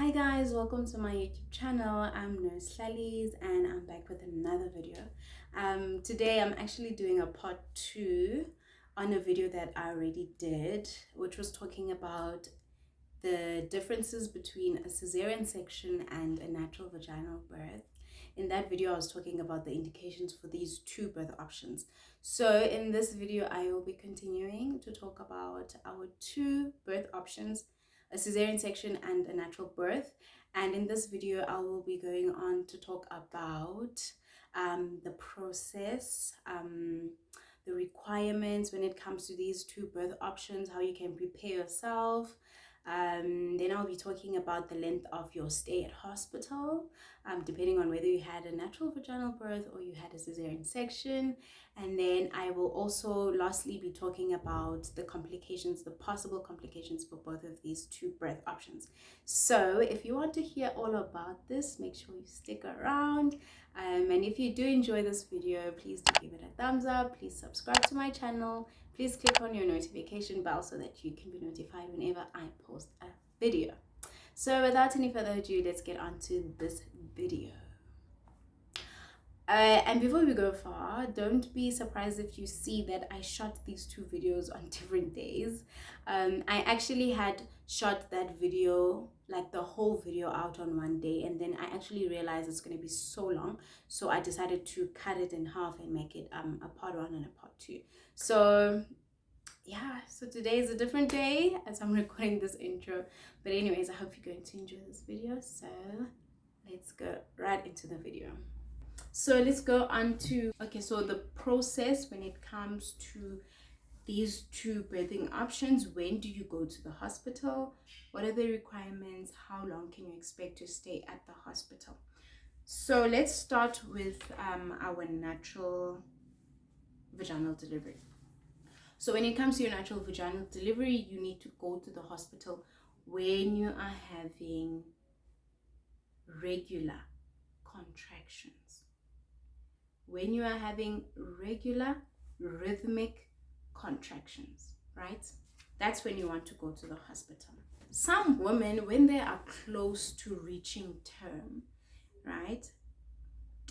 Hi guys, welcome to my YouTube channel. I'm Nurse Lalies and I'm back with another video. Today I'm actually doing a part 2 on a video that I already did, which was talking about the differences between a cesarean section and a natural vaginal birth. In that video I was talking about the indications for these two birth options. So in this video I will be continuing to talk about our two birth options, a cesarean section and a natural birth. And in this video I will be going on to talk about the process, the requirements when it comes to these two birth options, how you can prepare yourself. Then I'll be talking about the length of your stay at hospital, depending on whether you had a natural vaginal birth or you had a cesarean section. And then I will also lastly be talking about the complications, the possible complications for both of these two birth options. So if you want to hear all about this, make sure you stick around. And if you do enjoy this video, please do give it a thumbs up. Please subscribe to my channel. Please click on your notification bell so that you can be notified whenever I post a video. So without any further ado, let's get on to this video. And before we go far, don't be surprised if you see that I shot these two videos on different days. I actually had shot that video, like the whole video, out on one day, and then I actually realized it's going to be so long, so I decided to cut it in half and make it a part 1 and a part 2. So yeah, so today is a different day as I'm recording this intro, but anyways, I hope you're going to enjoy this video. So let's go right into the video. So let's go on to, so the process when it comes to these two birthing options. When do you go to the hospital? What are the requirements? How long can you expect to stay at the hospital? So let's start with our natural vaginal delivery. So when it comes to your natural vaginal delivery, you need to go to the hospital when you are having regular contractions. When you are having regular rhythmic contractions, right? That's when you want to go to the hospital. Some women, when they are close to reaching term, right?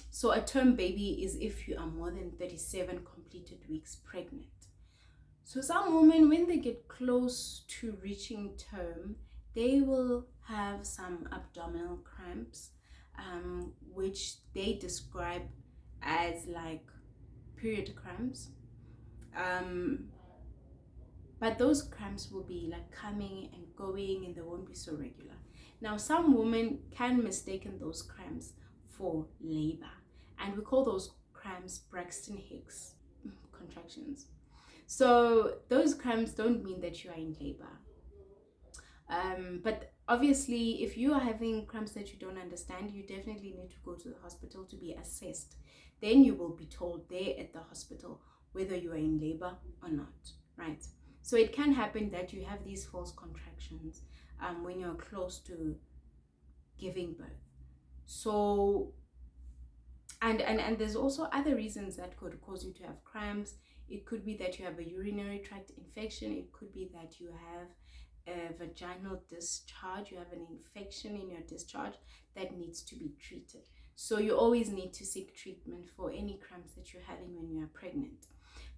So a term baby is if you are more than 37 completed weeks pregnant. So some women, when they get close to reaching term, they will have some abdominal cramps, which they describe as like period cramps. But those cramps will be like coming and going and they won't be so regular. Now, some women can mistake those cramps for labor, and we call those cramps Braxton Hicks contractions. So those cramps don't mean that you are in labor. But obviously, if you are having cramps that you don't understand, you definitely need to go to the hospital to be assessed. Then you will be told there at the hospital whether you are in labor or not, right? So it can happen that you have these false contractions when you're close to giving birth. So, and there's also other reasons that could cause you to have cramps. It could be that you have a urinary tract infection. It could be that you have a vaginal discharge. You have an infection in your discharge that needs to be treated. So you always need to seek treatment for any cramps that you're having when you are pregnant.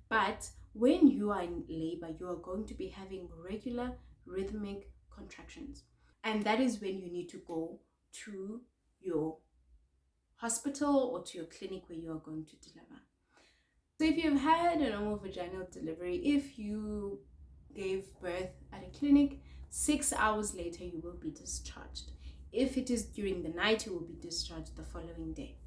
But when you are in labor, you are going to be having regular rhythmic contractions. And that is when you need to go to your hospital or to your clinic where you are going to deliver. So if you've had a normal vaginal delivery, if you gave birth at a clinic, 6 hours later you will be discharged. If it is during the night, you will be discharged the following day.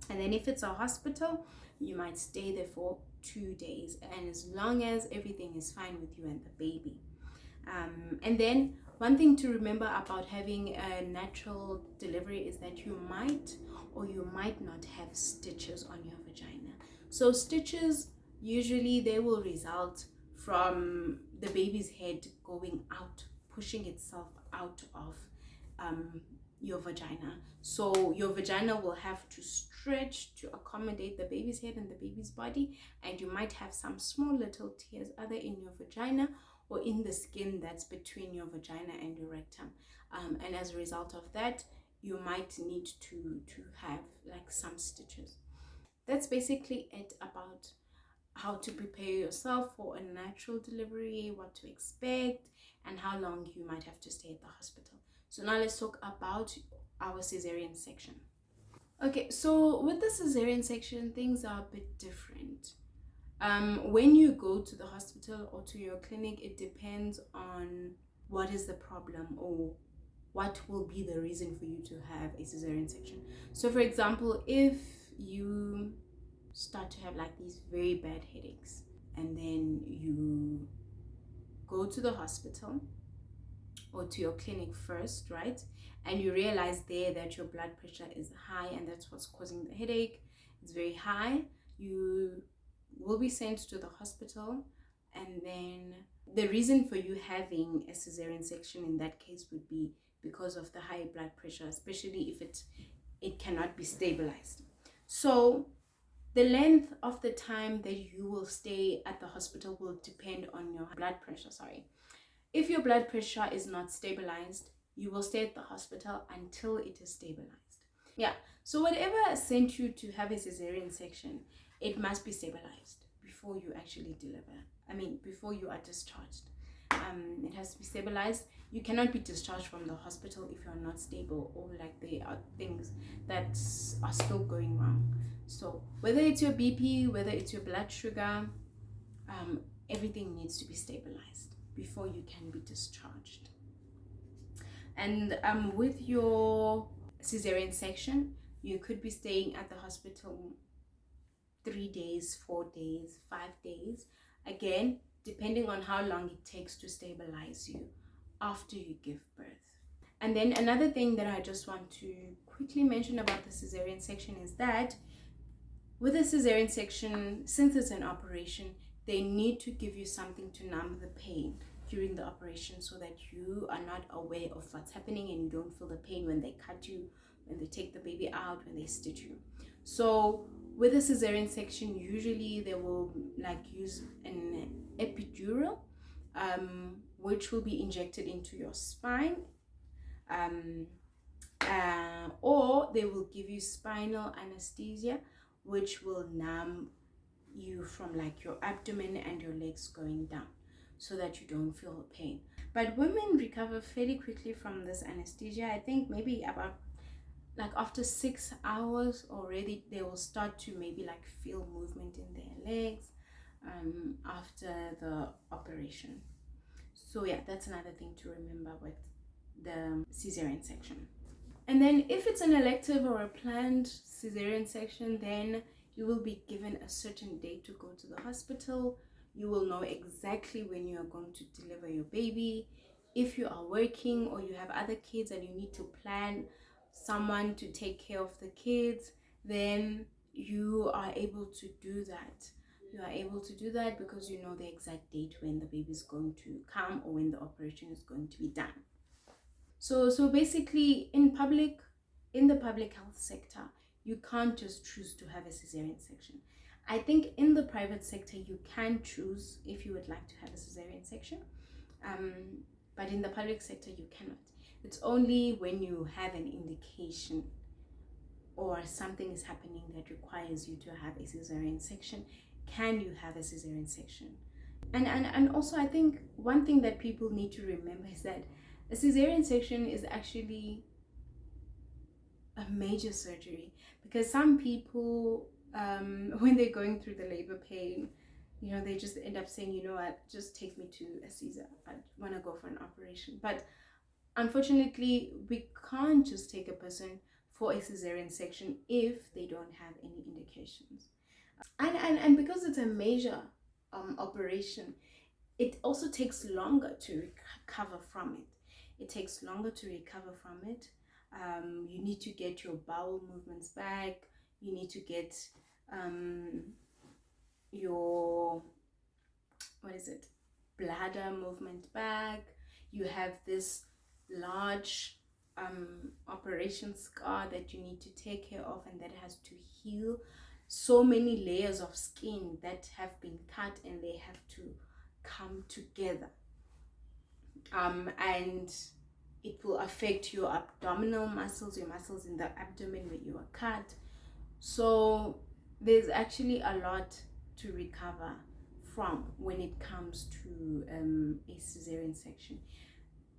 And then if it's a hospital, you might stay there for 2 days, and as long as everything is fine with you and the baby. And then one thing to remember about having a natural delivery is that you might or you might not have stitches on your vagina. So stitches, usually they will result from the baby's head going out, pushing itself out of your vagina. So your vagina will have to stretch to accommodate the baby's head and the baby's body, and you might have some small little tears either in your vagina or in the skin that's between your vagina and your rectum. and as a result of that, you might need to have like some stitches. That's basically it about how to prepare yourself for a natural delivery, what to expect, and how long you might have to stay at the hospital. So now let's talk about our cesarean section. Okay, so with the cesarean section, things are a bit different. When you go to the hospital or to your clinic, it depends on what is the problem or what will be the reason for you to have a cesarean section. So for example, if you start to have like these very bad headaches and then you go to the hospital or to your clinic first, right, and you realize there that your blood pressure is high and that's what's causing the headache, it's very high, you will be sent to the hospital. And then the reason for you having a cesarean section in that case would be because of the high blood pressure, especially if it cannot be stabilized. So the length of the time that you will stay at the hospital will depend on your blood pressure. If your blood pressure is not stabilized, you will stay at the hospital until it is stabilized. Yeah, so whatever sent you to have a cesarean section, it must be stabilized before you actually deliver. Before you are discharged. It has to be stabilized. You cannot be discharged from the hospital if you're not stable, or like there are things that are still going wrong. So whether it's your BP, whether it's your blood sugar, everything needs to be stabilized before you can be discharged. And with your cesarean section, you could be staying at the hospital 3 days, 4 days, 5 days, again depending on how long it takes to stabilize you after you give birth. And then another thing that I just want to quickly mention about the cesarean section is that with a cesarean section, since it's an operation, they need to give you something to numb the pain during the operation so that you are not aware of what's happening and you don't feel the pain when they cut you, when they take the baby out, when they stitch you. So with a cesarean section, usually they will like use an epidural, which will be injected into your spine, or they will give you spinal anesthesia, which will numb you from like your abdomen and your legs going down so that you don't feel pain. But women recover fairly quickly from this anesthesia. I think maybe about like after 6 hours already they will start to maybe like feel movement in their legs after the operation. So yeah, that's another thing to remember with the cesarean section. And then if it's an elective or a planned cesarean section, then you will be given a certain date to go to the hospital. You will know exactly when you are going to deliver your baby. If you are working or you have other kids and you need to plan someone to take care of the kids, then you are able to do that. You are able to do that because you know the exact date when the baby is going to come or when the operation is going to be done. So basically in the public health sector, you can't just choose to have a cesarean section. I think in the private sector you can choose if you would like to have a cesarean section, but in the public sector you cannot. It's only when you have an indication or something is happening that requires you to have a cesarean section can you have a cesarean section. And also I think one thing that people need to remember is that a cesarean section is actually a major surgery, because some people when they're going through the labor pain, they just end up saying, what, just take me to a Caesar, I want to go for an operation. But unfortunately we can't just take a person for a cesarean section if they don't have any indications. And because it's a major operation, it also takes longer to recover from it. You need to get your bowel movements back. You need to get your bladder movement back. You have this large operation scar that you need to take care of, and that has to heal. So many layers of skin that have been cut and they have to come together, and it will affect your abdominal muscles, your muscles in the abdomen where you are cut. So there's actually a lot to recover from when it comes to a cesarean section.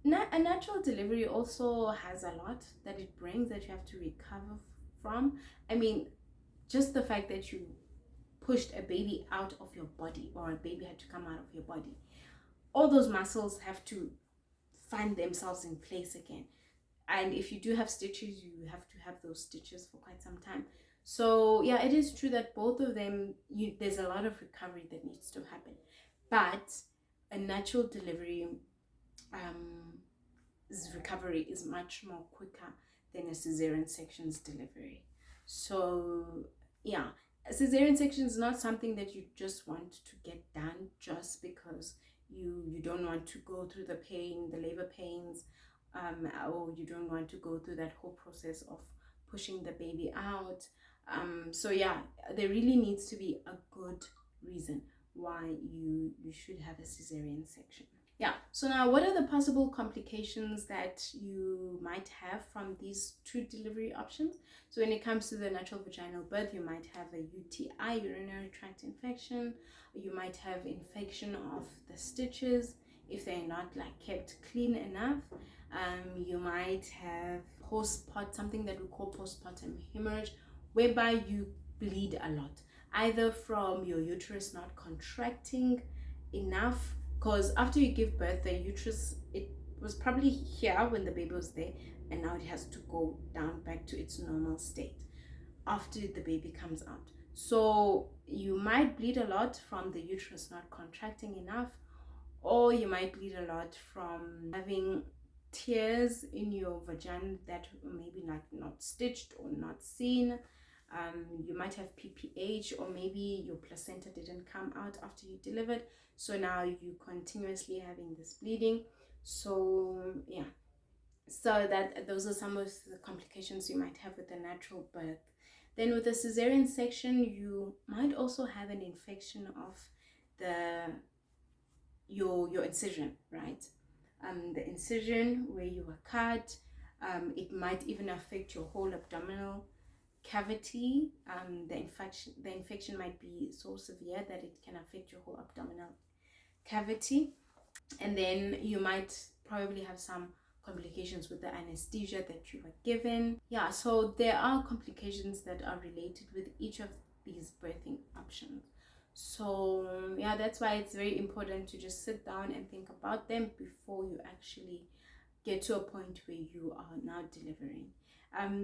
A natural delivery also has a lot that it brings that you have to recover from. I mean, just the fact that you pushed a baby out of your body, or a baby had to come out of your body, all those muscles have to find themselves in place again. And if you do have stitches, you have to have those stitches for quite some time. So yeah, it is true that both of them, there's a lot of recovery that needs to happen. But a natural delivery recovery is much more quicker than a cesarean section's delivery. So yeah, a cesarean section is not something that you just want to get done just because you don't want to go through the pain, the labor pains, or you don't want to go through that whole process of pushing the baby out. So yeah, there really needs to be a good reason why you should have a cesarean section. Yeah, so now what are the possible complications that you might have from these two delivery options? So when it comes to the natural vaginal birth, you might have a UTI, urinary tract infection. You might have infection of the stitches if they're not like kept clean enough. You might have something that we call postpartum hemorrhage, whereby you bleed a lot, either from your uterus not contracting enough, because after you give birth, the uterus, it was probably here when the baby was there, and now it has to go down back to its normal state after the baby comes out. So you might bleed a lot from the uterus not contracting enough, or you might bleed a lot from having tears in your vagina that maybe not stitched or not seen. You might have PPH, or maybe your placenta didn't come out after you delivered, so now you continuously having this bleeding. So yeah, so that those are some of the complications you might have with a natural birth. Then with a cesarean section, you might also have an infection of your incision, right? The incision where you were cut. It might even affect your whole abdominal cavity. The infection might be so severe that it can affect your whole abdominal cavity. And then you might probably have some complications with the anesthesia that you were given. Yeah, so there are complications that are related with each of these birthing options. So yeah, that's why it's very important to just sit down and think about them before you actually get to a point where you are now delivering.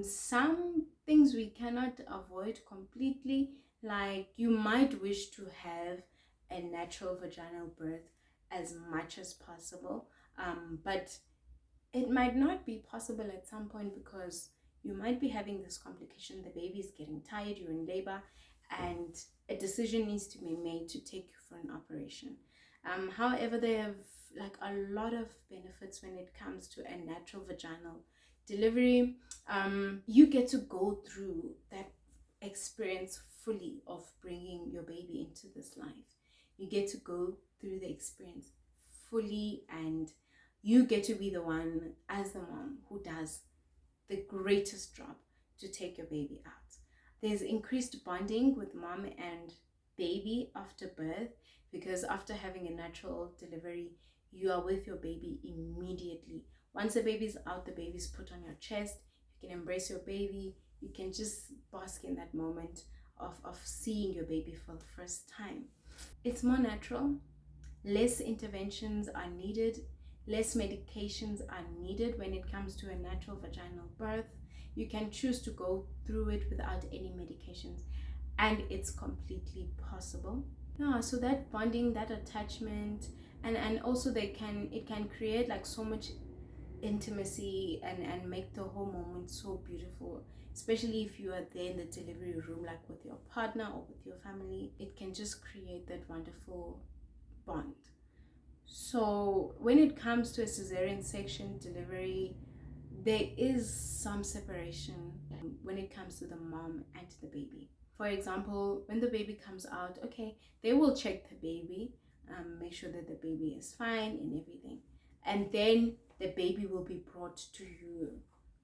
Some things we cannot avoid completely, like you might wish to have a natural vaginal birth as much as possible, but it might not be possible at some point because you might be having this complication, the baby is getting tired, you're in labor, and a decision needs to be made to take you for an operation. However, they have like a lot of benefits when it comes to a natural vaginal delivery. You get to go through that experience fully of bringing your baby into this life. You get to go through the experience fully, and you get to be the one as the mom who does the greatest job to take your baby out. There's increased bonding with mom and baby after birth, because after having a natural delivery, you are with your baby immediately. Once the baby's out, the baby's put on your chest, you can embrace your baby, you can just bask in that moment of seeing your baby for the first time. It's more natural, less interventions are needed, less medications are needed when it comes to a natural vaginal birth. You can choose to go through it without any medications, and it's completely possible. Yeah, so that bonding, that attachment, and also it can create like so much intimacy and make the whole moment so beautiful, especially if you are there in the delivery room, like with your partner or with your family. It can just create that wonderful bond. So when it comes to a cesarean section delivery, there is some separation when it comes to the mom and the baby. For example, when the baby comes out, okay, they will check the baby, make sure that the baby is fine and everything, and then the baby will be brought to you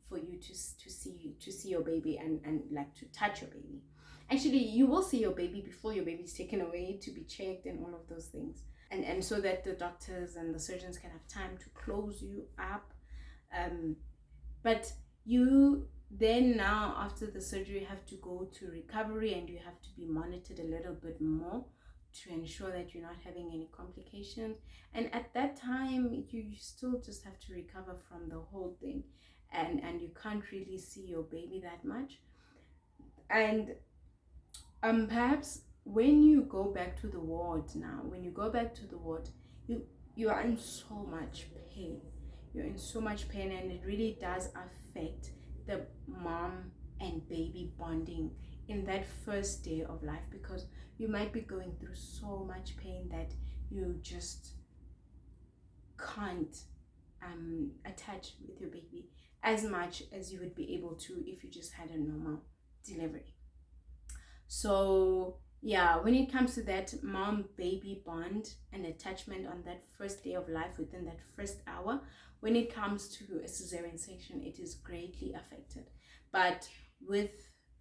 for you to see your baby and like to touch your baby. Actually, you will see your baby before your baby is taken away to be checked and all of those things, and so that the doctors and the surgeons can have time to close you up. But you then now after the surgery have to go to recovery, and you have to be monitored a little bit more to ensure that you're not having any complications. And at that time you still just have to recover from the whole thing, and you can't really see your baby that much. And perhaps when you go back to the ward now, you are in so much pain. You're in so much pain, and it really does affect the mom and baby bonding in that first day of life, because you might be going through so much pain that you just can't attach with your baby as much as you would be able to if you just had a normal delivery. So yeah, when it comes to that mom-baby bond and attachment on that first day of life, within that first hour, when it comes to a cesarean section, it is greatly affected. But with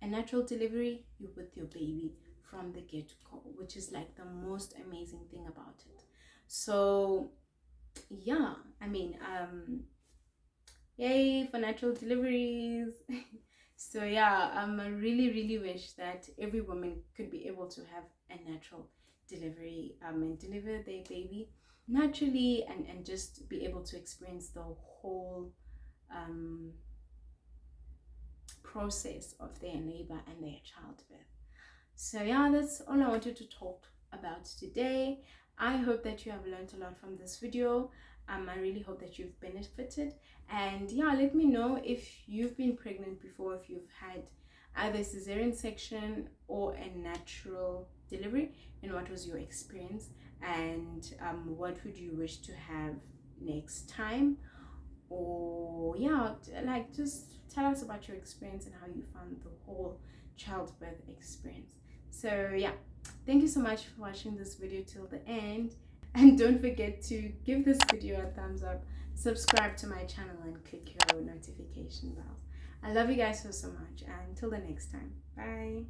a natural delivery, you're with your baby from the get-go, which is like the most amazing thing about it. So yeah, I mean, yay for natural deliveries. So yeah, I really wish that every woman could be able to have a natural delivery and deliver their baby naturally, and just be able to experience the whole process of their labor and their childbirth. So yeah, that's all I wanted to talk about today. I hope that you have learned a lot from this video. I really hope that you've benefited, and yeah, let me know if you've been pregnant before, if you've had either cesarean section or a natural delivery, and what was your experience, and what would you wish to have next time, or yeah, like just tell us about your experience and how you found the whole childbirth experience. So yeah, thank you so much for watching this video till the end. And don't forget to give this video a thumbs up, subscribe to my channel, and click your notification bells. I love you guys so much, and until the next time, bye.